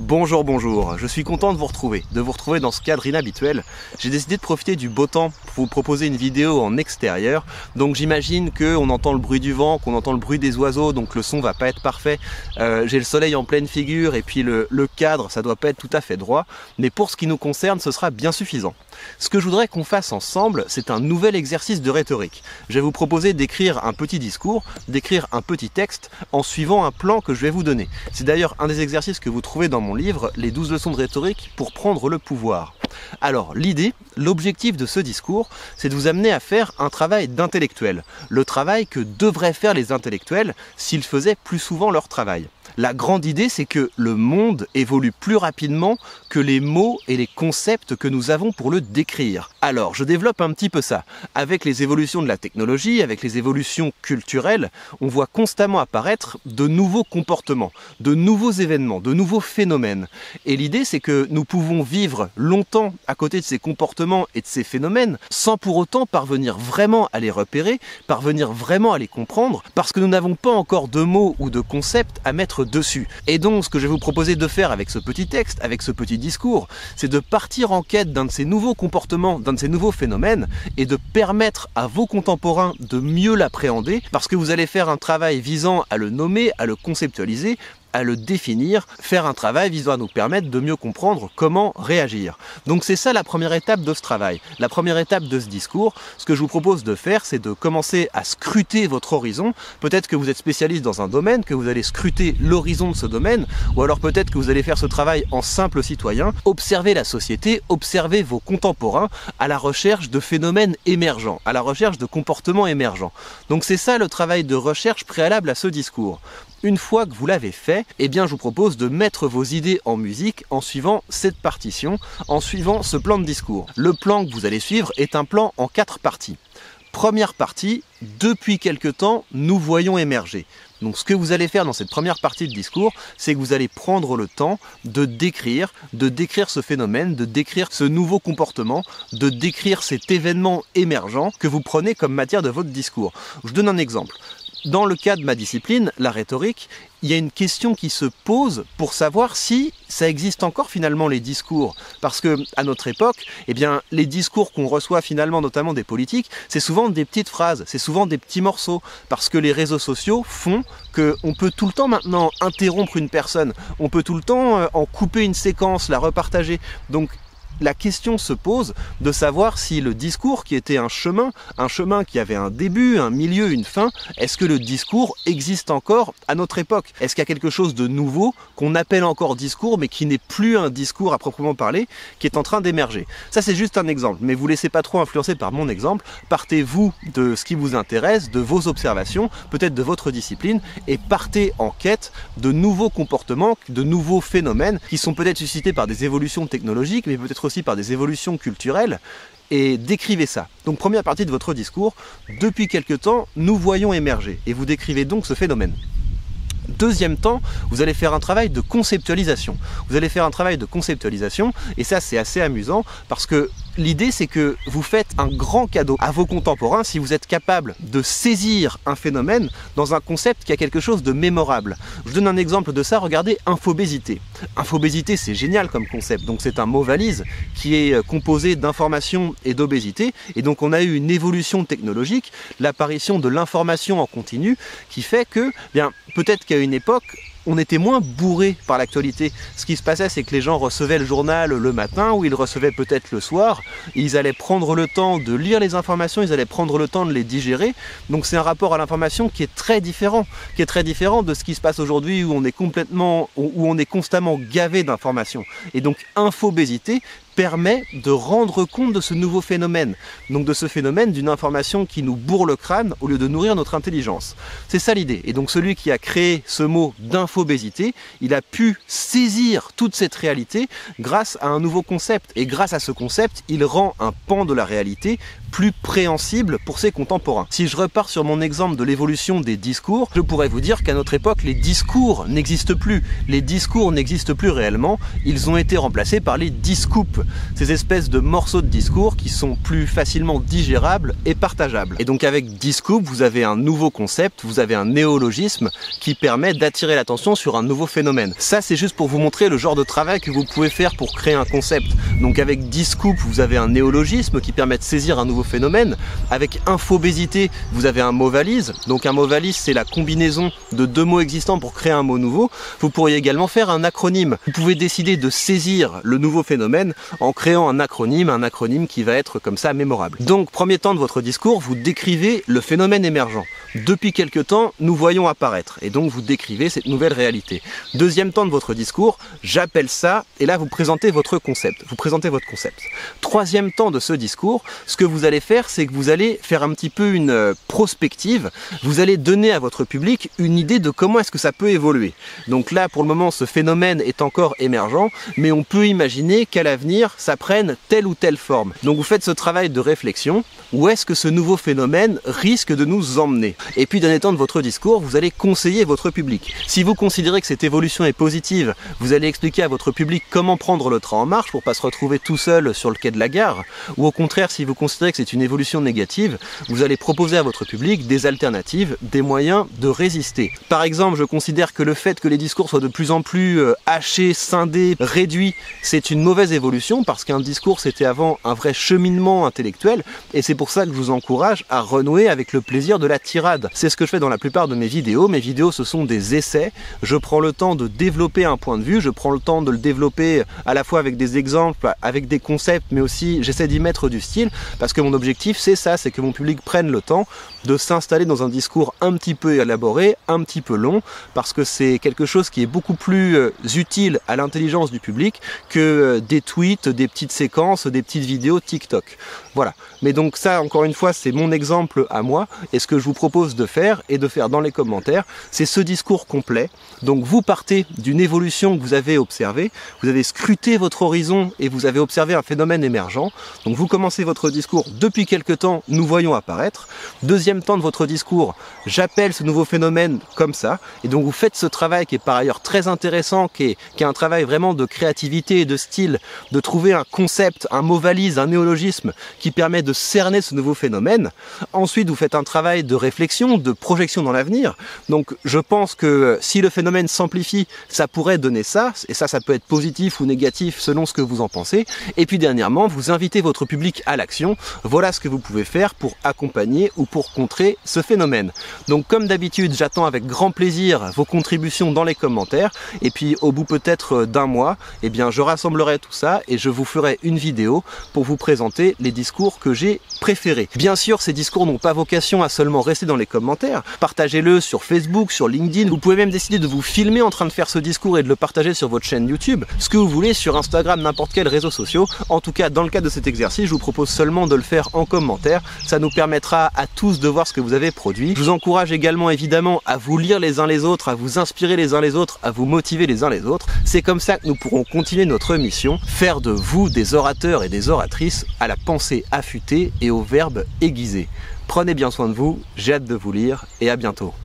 Bonjour, bonjour, je suis content de vous retrouver dans ce cadre inhabituel. J'ai décidé de profiter du beau temps pour vous proposer une vidéo en extérieur. Donc j'imagine qu'on entend le bruit du vent, qu'on entend le bruit des oiseaux, donc le son va pas être parfait. J'ai le soleil en pleine figure et puis le cadre, ça doit pas être tout à fait droit. Mais pour ce qui nous concerne, ce sera bien suffisant. Ce que je voudrais qu'on fasse ensemble, c'est un nouvel exercice de rhétorique. Je vais vous proposer d'écrire un petit discours, d'écrire un petit texte en suivant un plan que je vais vous donner. C'est d'ailleurs un des exercices que vous trouvez dans mon livre, les 12 leçons de rhétorique pour prendre le pouvoir. Alors l'idée, l'objectif de ce discours, c'est de vous amener à faire un travail d'intellectuel. Le travail que devraient faire les intellectuels s'ils faisaient plus souvent leur travail. La grande idée, c'est que le monde évolue plus rapidement que les mots et les concepts que nous avons pour le décrire. Alors, je développe un petit peu ça. Avec les évolutions de la technologie, avec les évolutions culturelles, on voit constamment apparaître de nouveaux comportements, de nouveaux événements, de nouveaux phénomènes. Et l'idée, c'est que nous pouvons vivre longtemps à côté de ces comportements et de ces phénomènes, sans pour autant parvenir vraiment à les repérer, parvenir vraiment à les comprendre, parce que nous n'avons pas encore de mots ou de concepts à mettre dessus. Et donc ce que je vais vous proposer de faire avec ce petit texte, avec ce petit discours, c'est de partir en quête d'un de ces nouveaux comportements, d'un de ces nouveaux phénomènes et de permettre à vos contemporains de mieux l'appréhender parce que vous allez faire un travail visant à le nommer, à le conceptualiser, à le définir, faire un travail visant à nous permettre de mieux comprendre comment réagir. Donc c'est ça la première étape de ce travail. La première étape de ce discours, ce que je vous propose de faire, c'est de commencer à scruter votre horizon. Peut-être que vous êtes spécialiste dans un domaine, que vous allez scruter l'horizon de ce domaine, ou alors peut-être que vous allez faire ce travail en simple citoyen, observer la société, observer vos contemporains à la recherche de phénomènes émergents, à la recherche de comportements émergents. Donc c'est ça le travail de recherche préalable à ce discours. Une fois que vous l'avez fait, eh bien je vous propose de mettre vos idées en musique en suivant cette partition, en suivant ce plan de discours. Le plan que vous allez suivre est un plan en 4 parties. Première partie, depuis quelque temps, nous voyons émerger. Donc ce que vous allez faire dans cette première partie de discours, c'est que vous allez prendre le temps de décrire ce phénomène, de décrire ce nouveau comportement, de décrire cet événement émergent que vous prenez comme matière de votre discours. Je vous donne un exemple. Dans le cas de ma discipline, la rhétorique, il y a une question qui se pose pour savoir si ça existe encore finalement les discours. Parce que à notre époque, eh bien, les discours qu'on reçoit finalement, notamment des politiques, c'est souvent des petites phrases, c'est souvent des petits morceaux. Parce que les réseaux sociaux font qu'on peut tout le temps maintenant interrompre une personne, on peut tout le temps en couper une séquence, la repartager. Donc la question se pose de savoir si le discours qui était un chemin qui avait un début, un milieu, une fin, est-ce que le discours existe encore à notre époque? Est-ce qu'il y a quelque chose de nouveau qu'on appelle encore discours mais qui n'est plus un discours à proprement parler, qui est en train d'émerger? Ça c'est juste un exemple, mais vous ne laissez pas trop influencer par mon exemple, partez-vous de ce qui vous intéresse, de vos observations, peut-être de votre discipline, et partez en quête de nouveaux comportements, de nouveaux phénomènes qui sont peut-être suscités par des évolutions technologiques, mais peut-être aussi par des évolutions culturelles, et décrivez ça. Donc première partie de votre discours, depuis quelque temps, nous voyons émerger, et vous décrivez donc ce phénomène. Deuxième temps, vous allez faire un travail de conceptualisation. Vous allez faire un travail de conceptualisation, et ça c'est assez amusant, parce que l'idée c'est que vous faites un grand cadeau à vos contemporains si vous êtes capable de saisir un phénomène dans un concept qui a quelque chose de mémorable. Je vous donne un exemple de ça, regardez infobésité. Infobésité c'est génial comme concept, donc c'est un mot valise qui est composé d'information et d'obésité, et donc on a eu une évolution technologique, l'apparition de l'information en continu, qui fait que, bien, peut-être qu'à une époque, on était moins bourré par l'actualité. Ce qui se passait, c'est que les gens recevaient le journal le matin, ou ils recevaient peut-être le soir, ils allaient prendre le temps de lire les informations, ils allaient prendre le temps de les digérer, donc c'est un rapport à l'information qui est très différent de ce qui se passe aujourd'hui où on est constamment gavé d'informations. Et donc infobésité permet de rendre compte de ce nouveau phénomène, donc de ce phénomène d'une information qui nous bourre le crâne au lieu de nourrir notre intelligence. C'est ça l'idée. Et donc celui qui a créé ce mot d'infobésité, il a pu saisir toute cette réalité grâce à un nouveau concept. Et grâce à ce concept, il rend un pan de la réalité plus préhensible pour ses contemporains. Si je repars sur mon exemple de l'évolution des discours, je pourrais vous dire qu'à notre époque, les discours n'existent plus. Les discours n'existent plus réellement, ils ont été remplacés par les discoops, ces espèces de morceaux de discours qui sont plus facilement digérables et partageables. Et donc avec Discoop, vous avez un nouveau concept, vous avez un néologisme qui permet d'attirer l'attention sur un nouveau phénomène. Ça, c'est juste pour vous montrer le genre de travail que vous pouvez faire pour créer un concept. Donc avec Discoop, vous avez un néologisme qui permet de saisir un nouveau phénomène. Avec infobésité, vous avez un mot valise. Donc un mot valise, c'est la combinaison de deux mots existants pour créer un mot nouveau. Vous pourriez également faire un acronyme. Vous pouvez décider de saisir le nouveau phénomène en créant un acronyme qui va être comme ça mémorable. Donc premier temps de votre discours, vous décrivez le phénomène émergent. Depuis quelque temps, nous voyons apparaître, et donc vous décrivez cette nouvelle réalité. Deuxième temps de votre discours, j'appelle ça, et là vous présentez votre concept. Troisième temps de ce discours, ce que vous allez faire, c'est que vous allez faire un petit peu une prospective, vous allez donner à votre public une idée de comment est-ce que ça peut évoluer. Donc là, pour le moment, ce phénomène est encore émergent, mais on peut imaginer qu'à l'avenir, ça prenne telle ou telle forme. Donc vous faites ce travail de réflexion, où est-ce que ce nouveau phénomène risque de nous emmener? Et puis, dernier temps de votre discours, vous allez conseiller votre public. Si vous considérez que cette évolution est positive, vous allez expliquer à votre public comment prendre le train en marche pour pas se retrouver tout seul sur le quai de la gare. Ou au contraire, si vous considérez que c'est une évolution négative, vous allez proposer à votre public des alternatives, des moyens de résister. Par exemple, je considère que le fait que les discours soient de plus en plus hachés, scindés, réduits, c'est une mauvaise évolution parce qu'un discours c'était avant un vrai cheminement intellectuel, et c'est pour ça que je vous encourage à renouer avec le plaisir de la tirade. C'est ce que je fais dans la plupart de mes vidéos. Mes vidéos, ce sont des essais. Je prends le temps de développer un point de vue, je prends le temps de le développer à la fois avec des exemples, avec des concepts, mais aussi j'essaie d'y mettre du style, parce que mon objectif c'est ça, c'est que mon public prenne le temps de s'installer dans un discours un petit peu élaboré, un petit peu long, parce que c'est quelque chose qui est beaucoup plus utile à l'intelligence du public que des tweets, des petites séquences, des petites vidéos TikTok. Voilà. Mais donc ça, encore une fois, c'est mon exemple à moi, et ce que je vous propose de faire, et de faire dans les commentaires, c'est ce discours complet. Donc vous partez d'une évolution que vous avez observée, vous avez scruté votre horizon et vous avez observé un phénomène émergent. Donc vous commencez votre discours depuis quelque temps, nous voyons apparaître. Deuxième temps de votre discours, j'appelle ce nouveau phénomène comme ça, et donc vous faites ce travail qui est par ailleurs très intéressant, qui est un travail vraiment de créativité et de style, de trouver un concept, un mot valise, un néologisme qui permet de cerner ce nouveau phénomène. Ensuite, vous faites un travail de réflexion, de projection dans l'avenir. Donc je pense que si le phénomène s'amplifie, ça pourrait donner ça, et ça peut être positif ou négatif selon ce que vous en pensez. Et puis dernièrement, vous invitez votre public à l'action. Voilà ce que vous pouvez faire pour accompagner ou pour contrer ce phénomène. Donc comme d'habitude, j'attends avec grand plaisir vos contributions dans les commentaires, et puis au bout peut-être d'un mois, eh bien je rassemblerai tout ça et je vous ferai une vidéo pour vous présenter les discours que j'ai préférés. Bien sûr, ces discours n'ont pas vocation à seulement rester dans les commentaires. Partagez-le sur Facebook, sur LinkedIn. Vous pouvez même décider de vous filmer en train de faire ce discours et de le partager sur votre chaîne YouTube. Ce que vous voulez, sur Instagram, n'importe quel réseau social. En tout cas, dans le cadre de cet exercice, je vous propose seulement de le faire en commentaire. Ça nous permettra à tous de voir ce que vous avez produit. Je vous encourage également évidemment à vous lire les uns les autres, à vous inspirer les uns les autres, à vous motiver les uns les autres. C'est comme ça que nous pourrons continuer notre mission, faire de vous des orateurs et des oratrices à la pensée affûtée et au verbe aiguisé. Prenez bien soin de vous, j'ai hâte de vous lire et à bientôt.